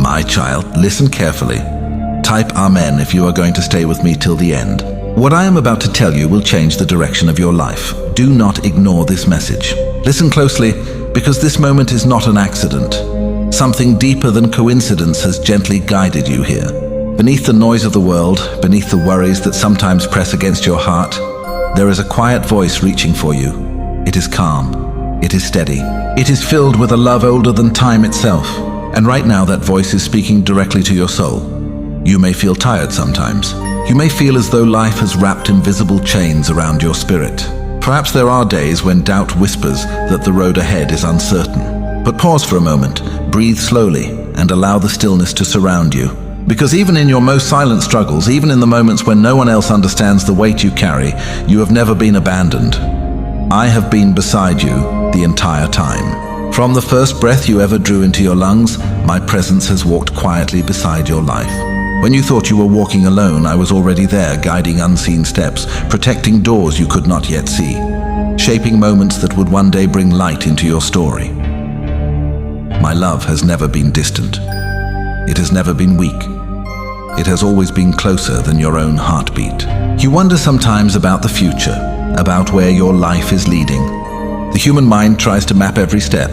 My child, listen carefully. Type Amen if you are going to stay with me till the end. What I am about to tell you will change the direction of your life. Do not ignore this message. Listen closely, because this moment is not an accident. Something deeper than coincidence has gently guided you here. Beneath the noise of the world, beneath the worries that sometimes press against your heart, there is a quiet voice reaching for you. It is calm. It is steady. It is filled with a love older than time itself. And right now that voice is speaking directly to your soul. You may feel tired sometimes. You may feel as though life has wrapped invisible chains around your spirit. Perhaps there are days when doubt whispers that the road ahead is uncertain. But pause for a moment, breathe slowly, and allow the stillness to surround you. Because even in your most silent struggles, even in the moments when no one else understands the weight you carry, you have never been abandoned. I have been beside you the entire time. From the first breath you ever drew into your lungs, my presence has walked quietly beside your life. When you thought you were walking alone, I was already there, guiding unseen steps, protecting doors you could not yet see, shaping moments that would one day bring light into your story. My love has never been distant. It has never been weak. It has always been closer than your own heartbeat. You wonder sometimes about the future, about where your life is leading. The human mind tries to map every step,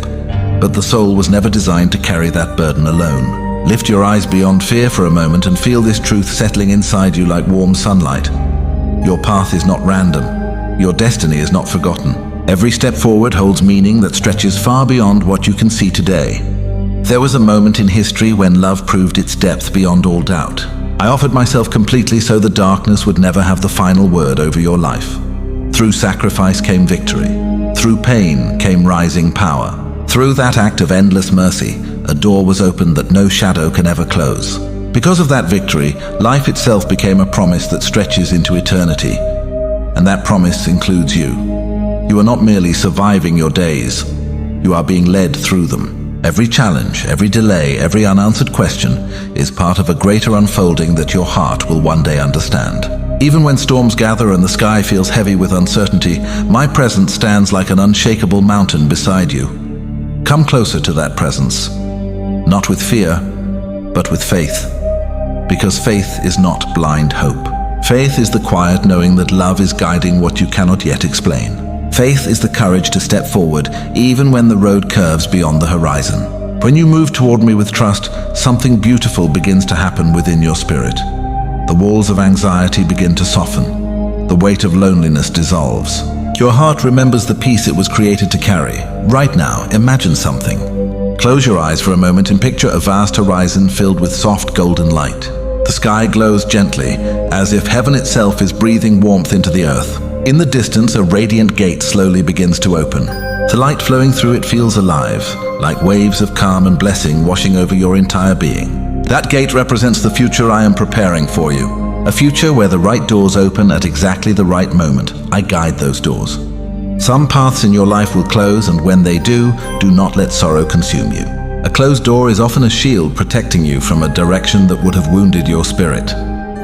but the soul was never designed to carry that burden alone. Lift your eyes beyond fear for a moment and feel this truth settling inside you like warm sunlight. Your path is not random. Your destiny is not forgotten. Every step forward holds meaning that stretches far beyond what you can see today. There was a moment in history when love proved its depth beyond all doubt. I offered myself completely so the darkness would never have the final word over your life. Through sacrifice came victory. Through pain came rising power. Through that act of endless mercy, a door was opened that no shadow can ever close. Because of that victory, life itself became a promise that stretches into eternity. And that promise includes you. You are not merely surviving your days. You are being led through them. Every challenge, every delay, every unanswered question is part of a greater unfolding that your heart will one day understand. Even when storms gather and the sky feels heavy with uncertainty, my presence stands like an unshakable mountain beside you. Come closer to that presence, not with fear, but with faith. Because faith is not blind hope. Faith is the quiet knowing that love is guiding what you cannot yet explain. Faith is the courage to step forward, even when the road curves beyond the horizon. When you move toward me with trust, something beautiful begins to happen within your spirit. The walls of anxiety begin to soften. The weight of loneliness dissolves. Your heart remembers the peace it was created to carry. Right now, imagine something. Close your eyes for a moment and picture a vast horizon filled with soft golden light. The sky glows gently, as if heaven itself is breathing warmth into the earth. In the distance, a radiant gate slowly begins to open. The light flowing through it feels alive, like waves of calm and blessing washing over your entire being. That gate represents the future I am preparing for you. A future where the right doors open at exactly the right moment. I guide those doors. Some paths in your life will close, and when they do not let sorrow consume you. A closed door is often a shield protecting you from a direction that would have wounded your spirit.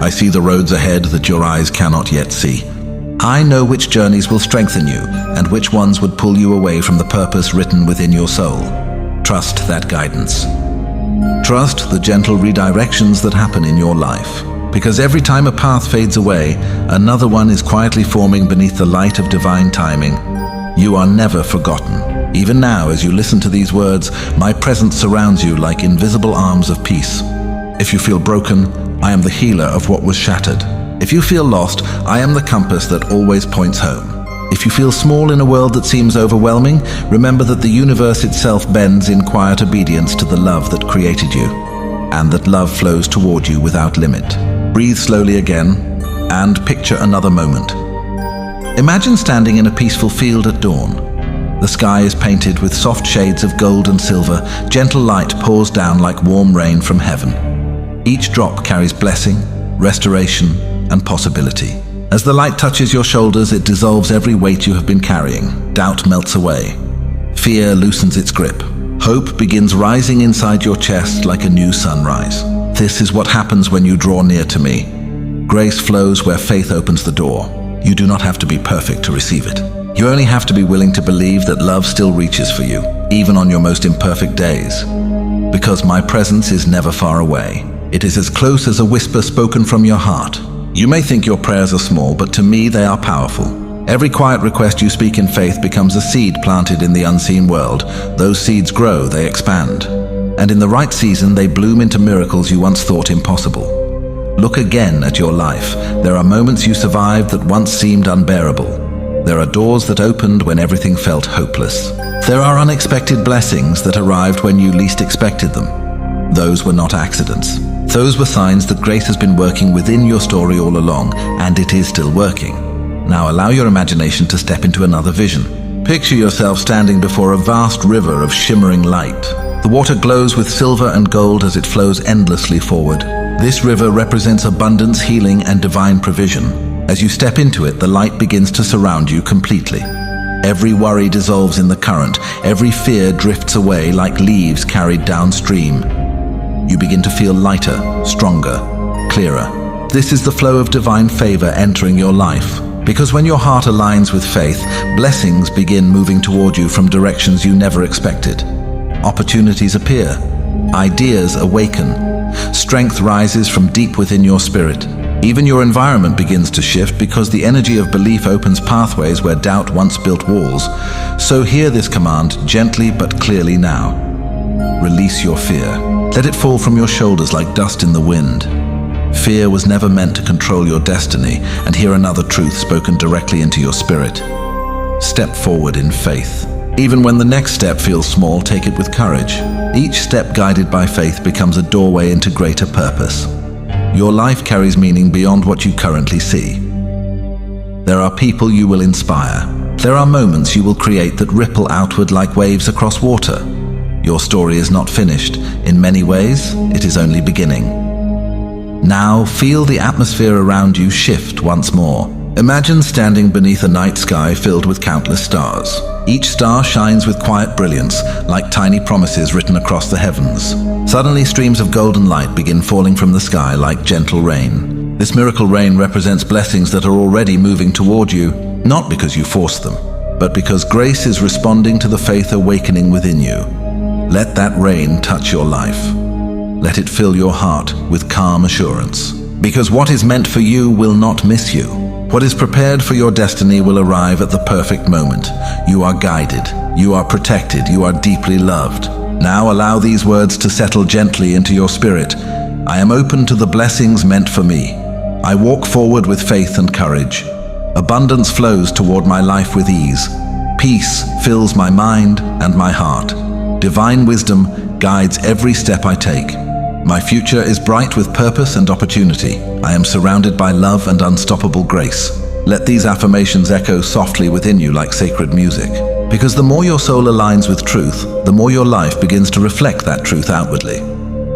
I see the roads ahead that your eyes cannot yet see. I know which journeys will strengthen you and which ones would pull you away from the purpose written within your soul. Trust that guidance. Trust the gentle redirections that happen in your life. Because every time a path fades away, another one is quietly forming beneath the light of divine timing. You are never forgotten. Even now, as you listen to these words, my presence surrounds you like invisible arms of peace. If you feel broken, I am the healer of what was shattered. If you feel lost, I am the compass that always points home. If you feel small in a world that seems overwhelming, remember that the universe itself bends in quiet obedience to the love that created you, and that love flows toward you without limit. Breathe slowly again, and picture another moment. Imagine standing in a peaceful field at dawn. The sky is painted with soft shades of gold and silver. Gentle light pours down like warm rain from heaven. Each drop carries blessing, restoration, and possibility. As the light touches your shoulders, it dissolves every weight you have been carrying. Doubt melts away. Fear loosens its grip. Hope begins rising inside your chest like a new sunrise. This is what happens when you draw near to me. Grace flows where faith opens the door. You do not have to be perfect to receive it. You only have to be willing to believe that love still reaches for you, even on your most imperfect days. Because my presence is never far away. It is as close as a whisper spoken from your heart. You may think your prayers are small, but to me they are powerful. Every quiet request you speak in faith becomes a seed planted in the unseen world. Those seeds grow, they expand. And in the right season, they bloom into miracles you once thought impossible. Look again at your life. There are moments you survived that once seemed unbearable. There are doors that opened when everything felt hopeless. There are unexpected blessings that arrived when you least expected them. Those were not accidents. Those were signs that grace has been working within your story all along, and it is still working. Now allow your imagination to step into another vision. Picture yourself standing before a vast river of shimmering light. The water glows with silver and gold as it flows endlessly forward. This river represents abundance, healing, and divine provision. As you step into it, the light begins to surround you completely. Every worry dissolves in the current. Every fear drifts away like leaves carried downstream. You begin to feel lighter, stronger, clearer. This is the flow of divine favor entering your life. Because when your heart aligns with faith, blessings begin moving toward you from directions you never expected. Opportunities appear. Ideas awaken. Strength rises from deep within your spirit. Even your environment begins to shift because the energy of belief opens pathways where doubt once built walls. So hear this command gently but clearly now. Release your fear. Let it fall from your shoulders like dust in the wind. Fear was never meant to control your destiny, and hear another truth spoken directly into your spirit. Step forward in faith. Even when the next step feels small, take it with courage. Each step guided by faith becomes a doorway into greater purpose. Your life carries meaning beyond what you currently see. There are people you will inspire. There are moments you will create that ripple outward like waves across water. Your story is not finished. In many ways, it is only beginning. Now, feel the atmosphere around you shift once more. Imagine standing beneath a night sky filled with countless stars. Each star shines with quiet brilliance, like tiny promises written across the heavens. Suddenly, streams of golden light begin falling from the sky like gentle rain. This miracle rain represents blessings that are already moving toward you, not because you forced them, but because grace is responding to the faith awakening within you. Let that rain touch your life. Let it fill your heart with calm assurance. Because what is meant for you will not miss you. What is prepared for your destiny will arrive at the perfect moment. You are guided, you are protected, you are deeply loved. Now allow these words to settle gently into your spirit. I am open to the blessings meant for me. I walk forward with faith and courage. Abundance flows toward my life with ease. Peace fills my mind and my heart. Divine wisdom guides every step I take. My future is bright with purpose and opportunity. I am surrounded by love and unstoppable grace. Let these affirmations echo softly within you like sacred music. Because the more your soul aligns with truth, the more your life begins to reflect that truth outwardly.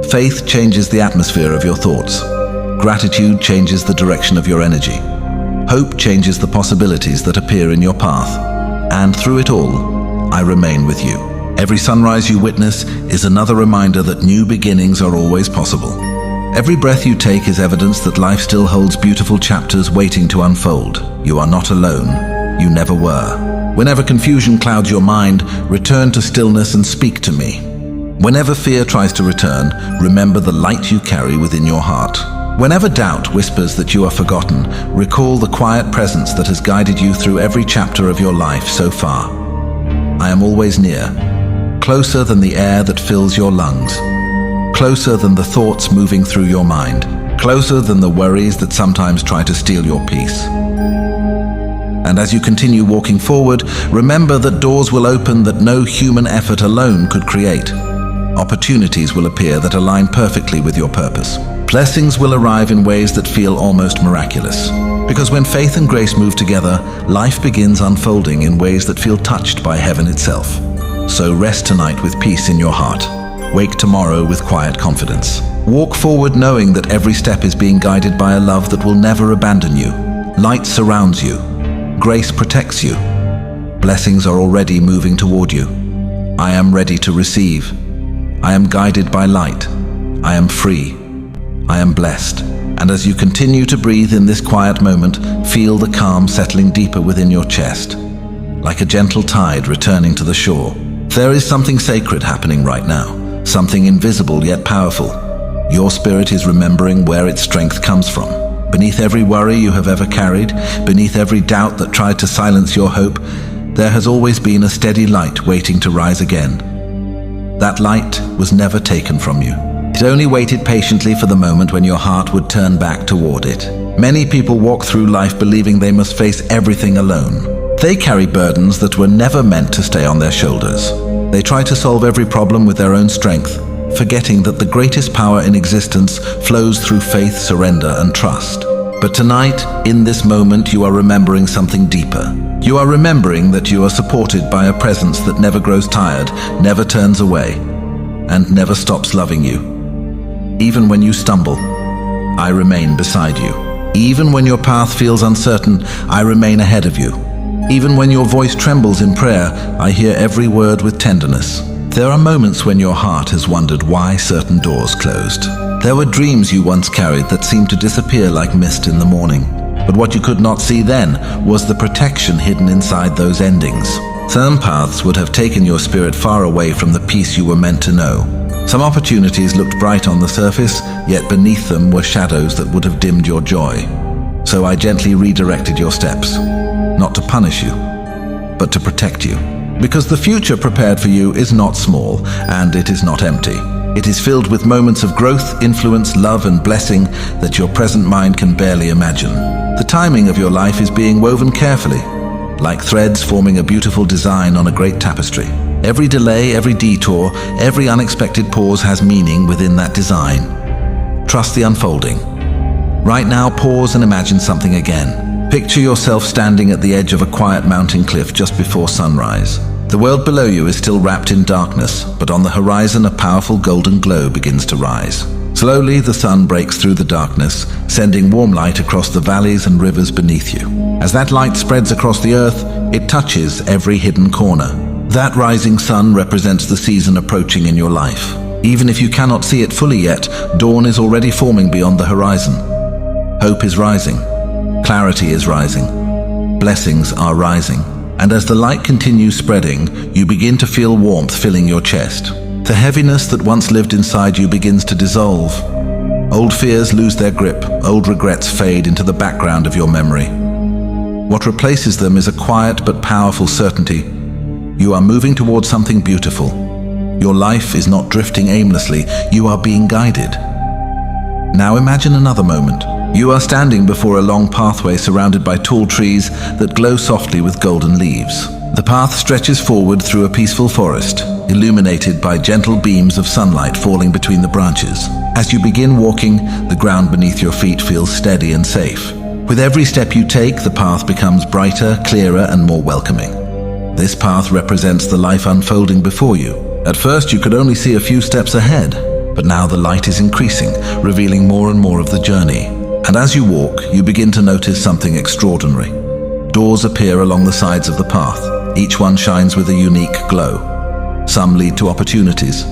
Faith changes the atmosphere of your thoughts. Gratitude changes the direction of your energy. Hope changes the possibilities that appear in your path. And through it all, I remain with you. Every sunrise you witness is another reminder that new beginnings are always possible. Every breath you take is evidence that life still holds beautiful chapters waiting to unfold. You are not alone. You never were. Whenever confusion clouds your mind, return to stillness and speak to me. Whenever fear tries to return, remember the light you carry within your heart. Whenever doubt whispers that you are forgotten, recall the quiet presence that has guided you through every chapter of your life so far. I am always near. Closer than the air that fills your lungs. Closer than the thoughts moving through your mind. Closer than the worries that sometimes try to steal your peace. And as you continue walking forward, remember that doors will open that no human effort alone could create. Opportunities will appear that align perfectly with your purpose. Blessings will arrive in ways that feel almost miraculous. Because when faith and grace move together, life begins unfolding in ways that feel touched by heaven itself. So rest tonight with peace in your heart. Wake tomorrow with quiet confidence. Walk forward knowing that every step is being guided by a love that will never abandon you. Light surrounds you. Grace protects you. Blessings are already moving toward you. I am ready to receive. I am guided by light. I am free. I am blessed. And as you continue to breathe in this quiet moment, feel the calm settling deeper within your chest. like a gentle tide returning to the shore. There is something sacred happening right now, something invisible yet powerful. Your spirit is remembering where its strength comes from. Beneath every worry you have ever carried, beneath every doubt that tried to silence your hope, there has always been a steady light waiting to rise again. That light was never taken from you. It only waited patiently for the moment when your heart would turn back toward it. Many people walk through life believing they must face everything alone. They carry burdens that were never meant to stay on their shoulders. They try to solve every problem with their own strength, forgetting that the greatest power in existence flows through faith, surrender, and trust. But tonight, in this moment, you are remembering something deeper. You are remembering that you are supported by a presence that never grows tired, never turns away, and never stops loving you. Even when you stumble, I remain beside you. Even when your path feels uncertain, I remain ahead of you. Even when your voice trembles in prayer, I hear every word with tenderness. There are moments when your heart has wondered why certain doors closed. There were dreams you once carried that seemed to disappear like mist in the morning. But what you could not see then was the protection hidden inside those endings. Some paths would have taken your spirit far away from the peace you were meant to know. Some opportunities looked bright on the surface, yet beneath them were shadows that would have dimmed your joy. So I gently redirected your steps, not to punish you, but to protect you. Because the future prepared for you is not small, and it is not empty. It is filled with moments of growth, influence, love, and blessing that your present mind can barely imagine. The timing of your life is being woven carefully, like threads forming a beautiful design on a great tapestry. Every delay, every detour, every unexpected pause has meaning within that design. Trust the unfolding. Right now, pause and imagine something again. Picture yourself standing at the edge of a quiet mountain cliff just before sunrise. The world below you is still wrapped in darkness, but on the horizon a powerful golden glow begins to rise. Slowly, the sun breaks through the darkness, sending warm light across the valleys and rivers beneath you. As that light spreads across the earth, it touches every hidden corner. That rising sun represents the season approaching in your life. Even if you cannot see it fully yet, dawn is already forming beyond the horizon. Hope is rising. Clarity is rising. Blessings are rising. And as the light continues spreading, you begin to feel warmth filling your chest. The heaviness that once lived inside you begins to dissolve. Old fears lose their grip, old regrets fade into the background of your memory. What replaces them is a quiet but powerful certainty. You are moving towards something beautiful. Your life is not drifting aimlessly, you are being guided. Now imagine another moment. You are standing before a long pathway surrounded by tall trees that glow softly with golden leaves. The path stretches forward through a peaceful forest, illuminated by gentle beams of sunlight falling between the branches. As you begin walking, the ground beneath your feet feels steady and safe. With every step you take, the path becomes brighter, clearer, and more welcoming. This path represents the life unfolding before you. At first, you could only see a few steps ahead, but now the light is increasing, revealing more and more of the journey. And as you walk, you begin to notice something extraordinary. Doors appear along the sides of the path. Each one shines with a unique glow. Some lead to opportunities.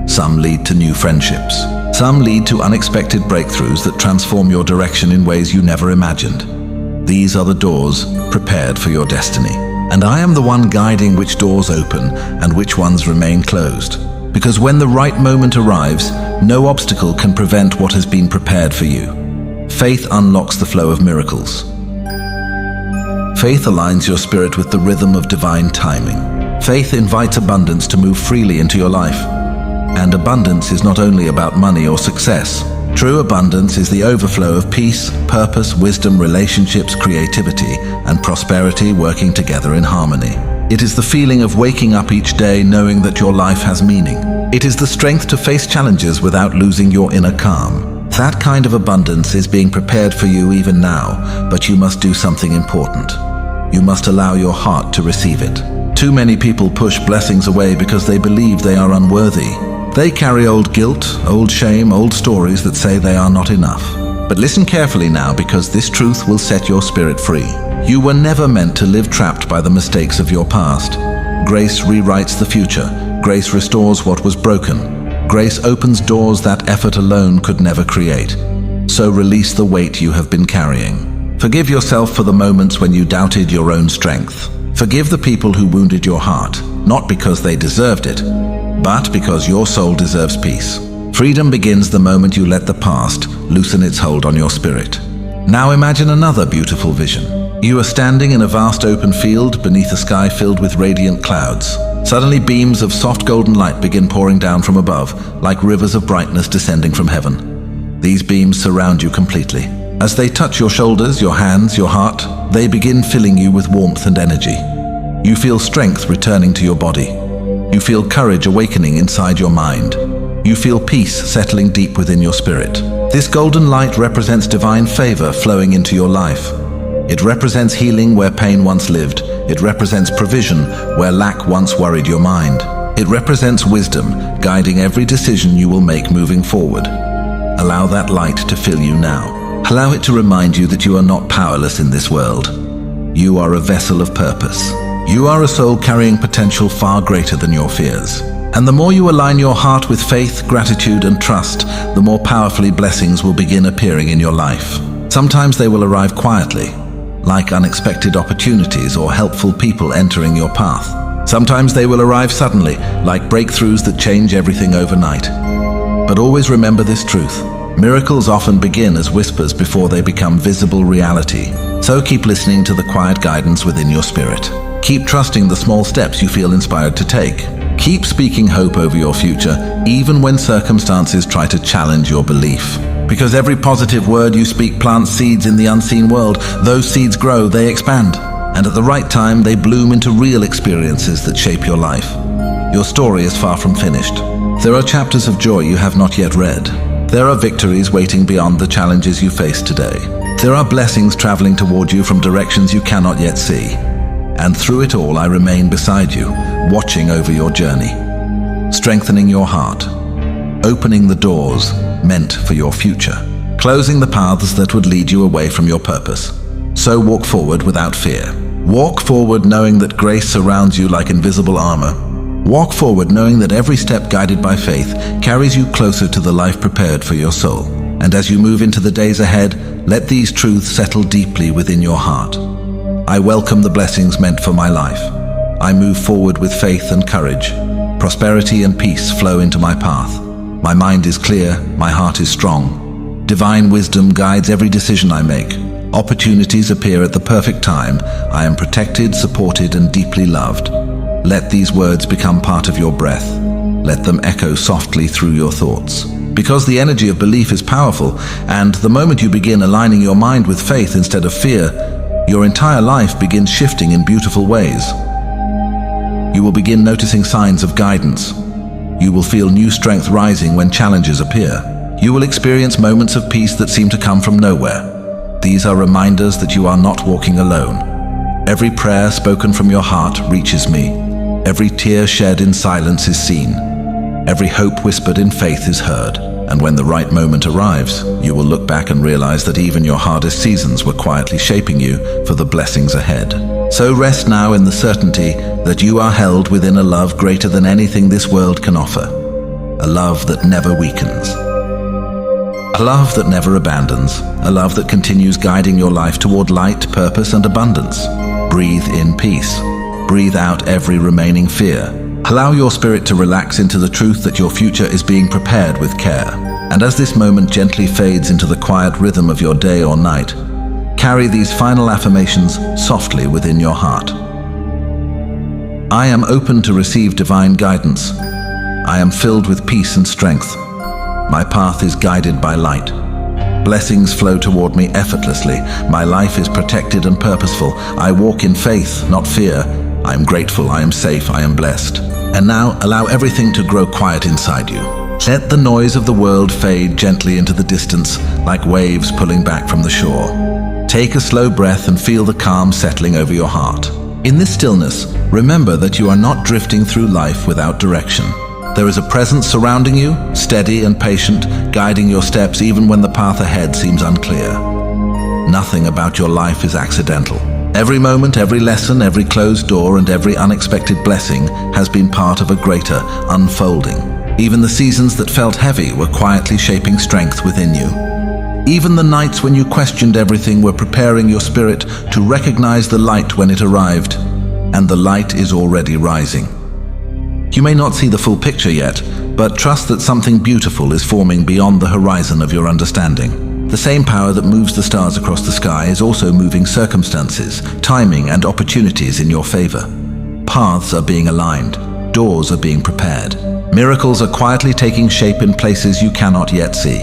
Some lead to new friendships. Some lead to unexpected breakthroughs that transform your direction in ways you never imagined. These are the doors prepared for your destiny. And I am the one guiding which doors open and which ones remain closed. Because when the right moment arrives, no obstacle can prevent what has been prepared for you. Faith unlocks the flow of miracles. Faith aligns your spirit with the rhythm of divine timing. Faith invites abundance to move freely into your life. And abundance is not only about money or success. True abundance is the overflow of peace, purpose, wisdom, relationships, creativity, and prosperity working together in harmony. It is the feeling of waking up each day knowing that your life has meaning. It is the strength to face challenges without losing your inner calm. That kind of abundance is being prepared for you even now, but you must do something important. You must allow your heart to receive it. Too many people push blessings away because they believe they are unworthy. They carry old guilt, old shame, old stories that say they are not enough. But listen carefully now, because this truth will set your spirit free. You were never meant to live trapped by the mistakes of your past. Grace rewrites the future. Grace restores what was broken. Grace opens doors that effort alone could never create. So release the weight you have been carrying. Forgive yourself for the moments when you doubted your own strength. Forgive the people who wounded your heart, not because they deserved it, but because your soul deserves peace. Freedom begins the moment you let the past loosen its hold on your spirit. Now imagine another beautiful vision. You are standing in a vast open field beneath a sky filled with radiant clouds. Suddenly, beams of soft golden light begin pouring down from above, like rivers of brightness descending from heaven. These beams surround you completely. As they touch your shoulders, your hands, your heart, they begin filling you with warmth and energy. You feel strength returning to your body. You feel courage awakening inside your mind. You feel peace settling deep within your spirit. This golden light represents divine favor flowing into your life. It represents healing where pain once lived. It represents provision where lack once worried your mind. It represents wisdom, guiding every decision you will make moving forward. Allow that light to fill you now. Allow it to remind you that you are not powerless in this world. You are a vessel of purpose. You are a soul carrying potential far greater than your fears. And the more you align your heart with faith, gratitude, and trust, the more powerfully blessings will begin appearing in your life. Sometimes they will arrive quietly, like unexpected opportunities or helpful people entering your path. Sometimes they will arrive suddenly, like breakthroughs that change everything overnight. But always remember this truth. Miracles often begin as whispers before they become visible reality. So keep listening to the quiet guidance within your spirit. Keep trusting the small steps you feel inspired to take. Keep speaking hope over your future, even when circumstances try to challenge your belief. Because every positive word you speak plants seeds in the unseen world. Those seeds grow, they expand. And at the right time, they bloom into real experiences that shape your life. Your story is far from finished. There are chapters of joy you have not yet read. There are victories waiting beyond the challenges you face today. There are blessings traveling toward you from directions you cannot yet see. And through it all, I remain beside you, watching over your journey, strengthening your heart, opening the doors meant for your future, closing the paths that would lead you away from your purpose. So walk forward without fear. Walk forward knowing that grace surrounds you like invisible armor. Walk forward knowing that every step guided by faith carries you closer to the life prepared for your soul. And as you move into the days ahead, let these truths settle deeply within your heart. I welcome the blessings meant for my life. I move forward with faith and courage. Prosperity and peace flow into my path. My mind is clear, my heart is strong. Divine wisdom guides every decision I make. Opportunities appear at the perfect time. I am protected, supported, and deeply loved. Let these words become part of your breath. Let them echo softly through your thoughts. Because the energy of belief is powerful, and the moment you begin aligning your mind with faith instead of fear, your entire life begins shifting in beautiful ways. You will begin noticing signs of guidance. You will feel new strength rising when challenges appear. You will experience moments of peace that seem to come from nowhere. These are reminders that you are not walking alone. Every prayer spoken from your heart reaches me. Every tear shed in silence is seen. Every hope whispered in faith is heard. And when the right moment arrives, you will look back and realize that even your hardest seasons were quietly shaping you for the blessings ahead. So rest now in the certainty that you are held within a love greater than anything this world can offer. A love that never weakens. A love that never abandons. A love that continues guiding your life toward light, purpose, and abundance. Breathe in peace. Breathe out every remaining fear. Allow your spirit to relax into the truth that your future is being prepared with care. And as this moment gently fades into the quiet rhythm of your day or night, carry these final affirmations softly within your heart. I am open to receive divine guidance. I am filled with peace and strength. My path is guided by light. Blessings flow toward me effortlessly. My life is protected and purposeful. I walk in faith, not fear. I am grateful, I am safe, I am blessed. And now, allow everything to grow quiet inside you. Let the noise of the world fade gently into the distance, like waves pulling back from the shore. Take a slow breath and feel the calm settling over your heart. In this stillness, remember that you are not drifting through life without direction. There is a presence surrounding you, steady and patient, guiding your steps even when the path ahead seems unclear. Nothing about your life is accidental. Every moment, every lesson, every closed door, and every unexpected blessing has been part of a greater unfolding. Even the seasons that felt heavy were quietly shaping strength within you. Even the nights when you questioned everything were preparing your spirit to recognize the light when it arrived. and the light is already rising. You may not see the full picture yet, but trust that something beautiful is forming beyond the horizon of your understanding. The same power that moves the stars across the sky is also moving circumstances, timing, and opportunities in your favor. Paths are being aligned, doors are being prepared. Miracles are quietly taking shape in places you cannot yet see.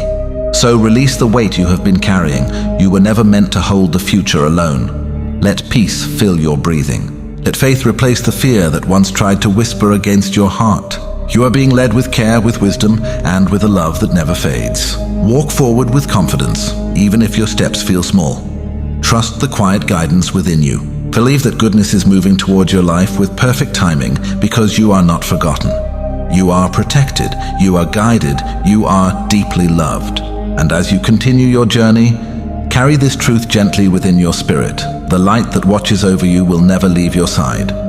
So release the weight you have been carrying. You were never meant to hold the future alone. Let peace fill your breathing. Let faith replace the fear that once tried to whisper against your heart. You are being led with care, with wisdom, and with a love that never fades. Walk forward with confidence, even if your steps feel small. Trust the quiet guidance within you. Believe that goodness is moving towards your life with perfect timing, because you are not forgotten. You are protected, you are guided, you are deeply loved. And as you continue your journey, carry this truth gently within your spirit. The light that watches over you will never leave your side.